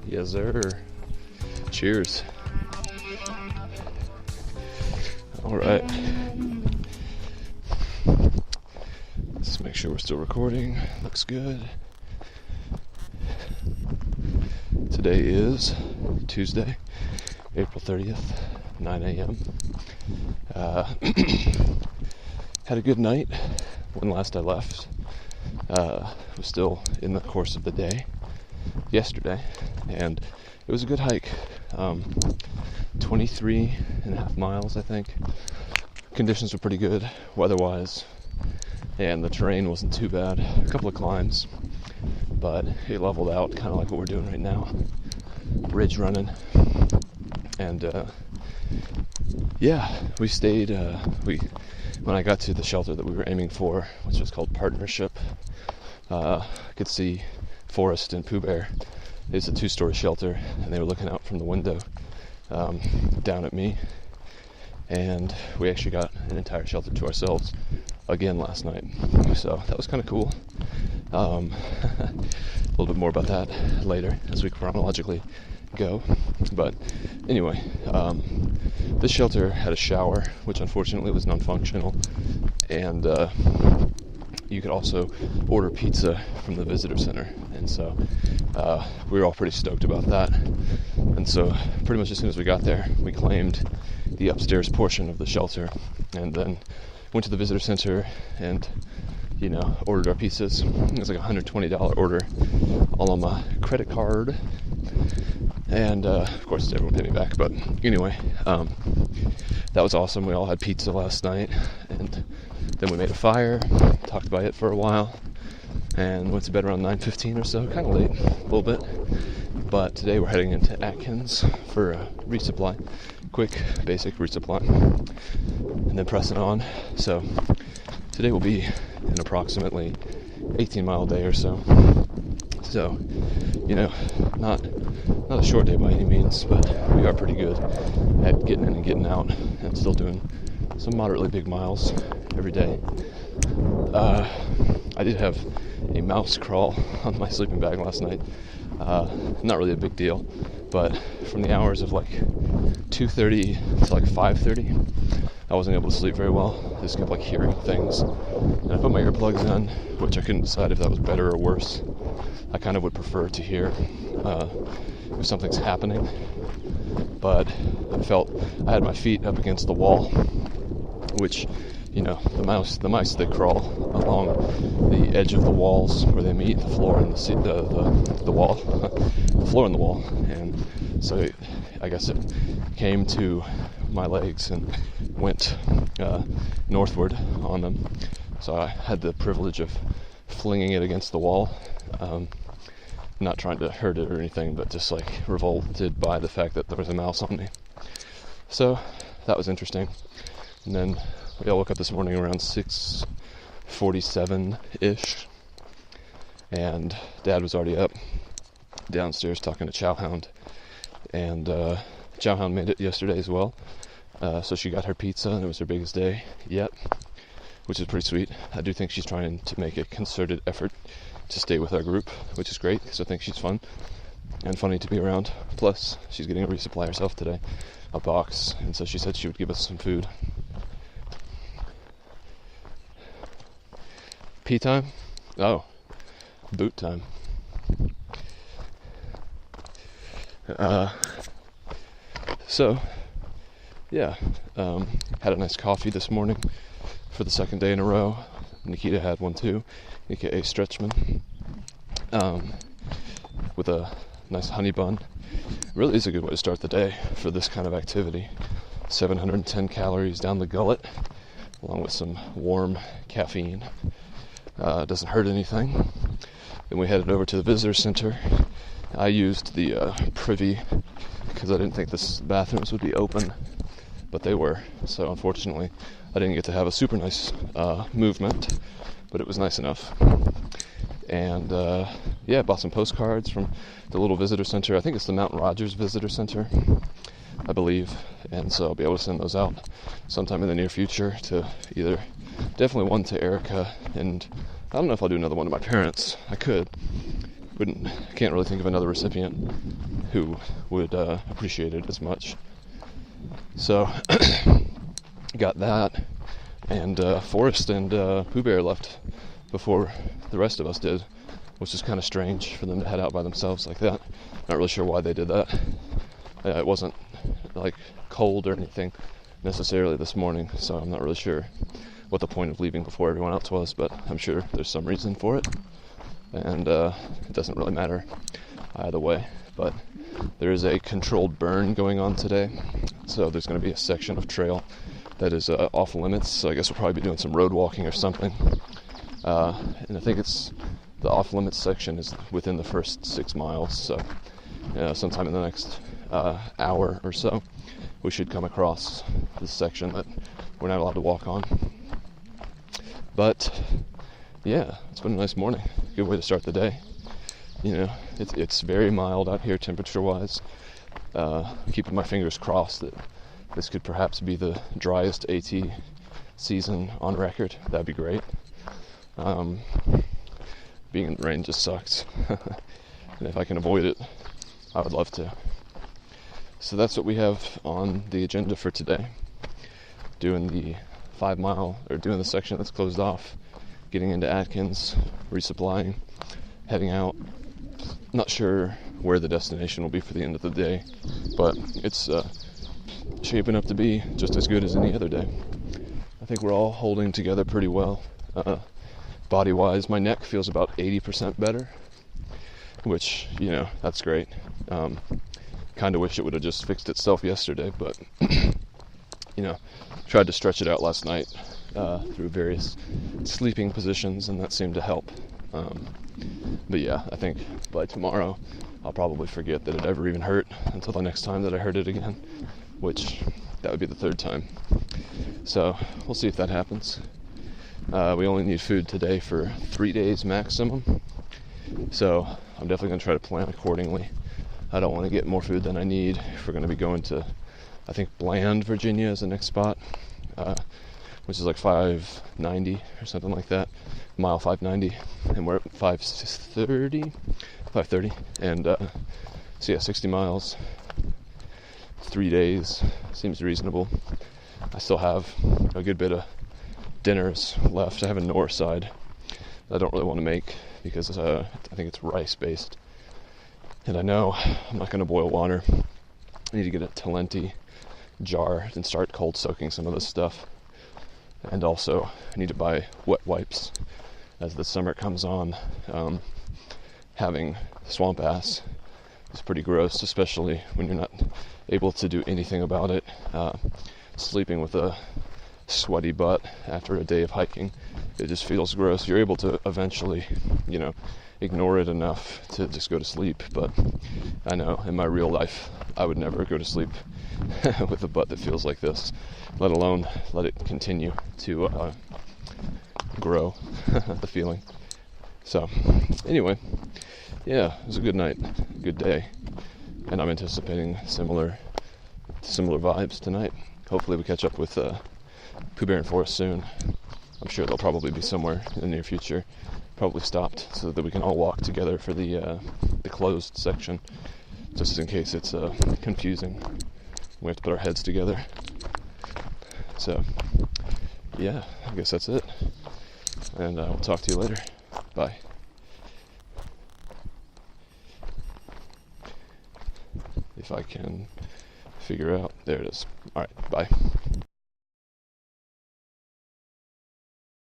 Yes, sir. Cheers. All right. Let's make sure we're still recording. Looks good. Today is Tuesday, April 30th, 9 a.m. Had a good night when last I left. Was still in the course of the day yesterday, and it was a good hike. 23 and a half miles, I think. Conditions were pretty good weather-wise, and the terrain wasn't too bad. A couple of climbs, but it leveled out, kind of like what we're doing right now. Ridge running. And we stayed. When I got to the shelter that we were aiming for, which was called Partnership, I could see Forrest and Pooh Bear. It's a 2-story shelter, and they were looking out from the window down at me. And we actually got an entire shelter to ourselves again last night, so that was kind of cool. A little bit more about that later as we chronologically go. But anyway, this shelter had a shower, which unfortunately was non-functional, and you could also order pizza from the visitor center, and so we were all pretty stoked about that. And so pretty much as soon as we got there, we claimed the upstairs portion of the shelter, and then went to the visitor center and ordered our pizzas. It was like a $120 order, all on my credit card, and of course everyone paid me back. But anyway, that was awesome. We all had pizza last night, and then we made a fire, talked about it for a while, and went to bed around 9:15 or so, kind of late, a little bit. But today we're heading into Atkins for a resupply, quick, basic resupply, and then pressing on. So today will be an approximately 18-mile day or so. So, not a short day by any means, but we are pretty good at getting in and getting out, and still doing some moderately big miles every day. I did have a mouse crawl on my sleeping bag last night. Not really a big deal, but from the hours of like 2:30 to like 5:30, I wasn't able to sleep very well. I just kept hearing things, and I put my earplugs in, which I couldn't decide if that was better or worse. I kind of would prefer to hear if something's happening, but I had my feet up against the wall, which, the mice, they crawl along the edge of the walls where they meet the floor and the wall, the floor and the wall, and so I guess it came to my legs and went northward on them. So I had the privilege of flinging it against the wall, not trying to hurt it or anything, but just revolted by the fact that there was a mouse on me. So that was interesting. And then we all woke up this morning around 6:47-ish, and Dad was already up downstairs talking to Chowhound, and Chowhound made it yesterday as well. So she got her pizza, and it was her biggest day yet, which is pretty sweet. I do think she's trying to make a concerted effort to stay with our group, which is great, because I think she's fun and funny to be around. Plus, she's getting a resupply herself today, a box, and so she said she would give us some food. Pee time? Oh, boot time. Had a nice coffee this morning for the second day in a row. Nikita had one too, aka Stretchman, with a nice honey bun. Really is a good way to start the day for this kind of activity. 710 calories down the gullet, along with some warm caffeine. Doesn't hurt anything. Then we headed over to the visitor center. I used the privy because I didn't think the bathrooms would be open, but they were. So unfortunately, I didn't get to have a super nice movement, but it was nice enough. And bought some postcards from the little visitor center. I think it's the Mount Rogers Visitor Center, I believe. And so I'll be able to send those out sometime in the near future to definitely one to Erica, and I don't know if I'll do another one to my parents. I could. Can't really think of another recipient. who would appreciate it as much. So got that, and Forrest and Pooh Bear left before the rest of us did, which is kind of strange for them to head out by themselves like that. Not really sure why they did that. It wasn't like cold or anything necessarily this morning, so I'm not really sure what the point of leaving before everyone else was, but I'm sure there's some reason for it, and it doesn't really matter either way. But there is a controlled burn going on today, so there's going to be a section of trail that is off limits, so I guess we'll probably be doing some road walking or something. And I think it's the off limits section is within the first 6 miles, so sometime in the next hour or so we should come across this section that we're not allowed to walk on. But yeah, it's been a nice morning. Good way to start the day. It's very mild out here temperature wise. Keeping my fingers crossed that this could perhaps be the driest AT season on record. That'd be great. Being in the rain just sucks. And if I can avoid it, I would love to. So that's what we have on the agenda for today. Doing the 5 mile, or doing the section that's closed off, getting into Atkins, resupplying, heading out. Not sure where the destination will be for the end of the day, but it's shaping up to be just as good as any other day. I think we're all holding together pretty well. Body-wise, my neck feels about 80% better, which, that's great. Kind of wish it would have just fixed itself yesterday, but, tried to stretch it out last night through various sleeping positions, and that seemed to help. But yeah, I think by tomorrow I'll probably forget that it ever even hurt until the next time that I heard it again, which that would be the 3rd time. So we'll see if that happens. We only need food today for 3 days maximum, so I'm definitely going to try to plan accordingly. I don't want to get more food than I need if we're going to be going to, I think, Bland, Virginia is the next spot, which is like 590 or something like that, mile 590, and we're at 530, and so yeah, 60 miles, 3 days, seems reasonable. I still have a good bit of dinners left. I have a north side that I don't really want to make because I think it's rice based, and I know I'm not going to boil water. I need to get a Talenti jar and start cold soaking some of this stuff, and also I need to buy wet wipes as the summer comes on. Having swamp ass is pretty gross, especially when you're not able to do anything about it. Sleeping with a sweaty butt after a day of hiking, it just feels gross. You're able to eventually, ignore it enough to just go to sleep, but I know in my real life I would never go to sleep with a butt that feels like this, let alone let it continue to grow the feeling. So anyway, yeah, it was a good night, good day, and I'm anticipating similar vibes tonight. Hopefully we catch up with Pooh Bear and Forrest soon. I'm sure they'll probably be somewhere in the near future, probably stopped so that we can all walk together for the closed section, just in case it's confusing. We have to put our heads together. So yeah, I guess that's it, and we'll talk to you later. Bye. If I can figure out, there it is. All right, bye.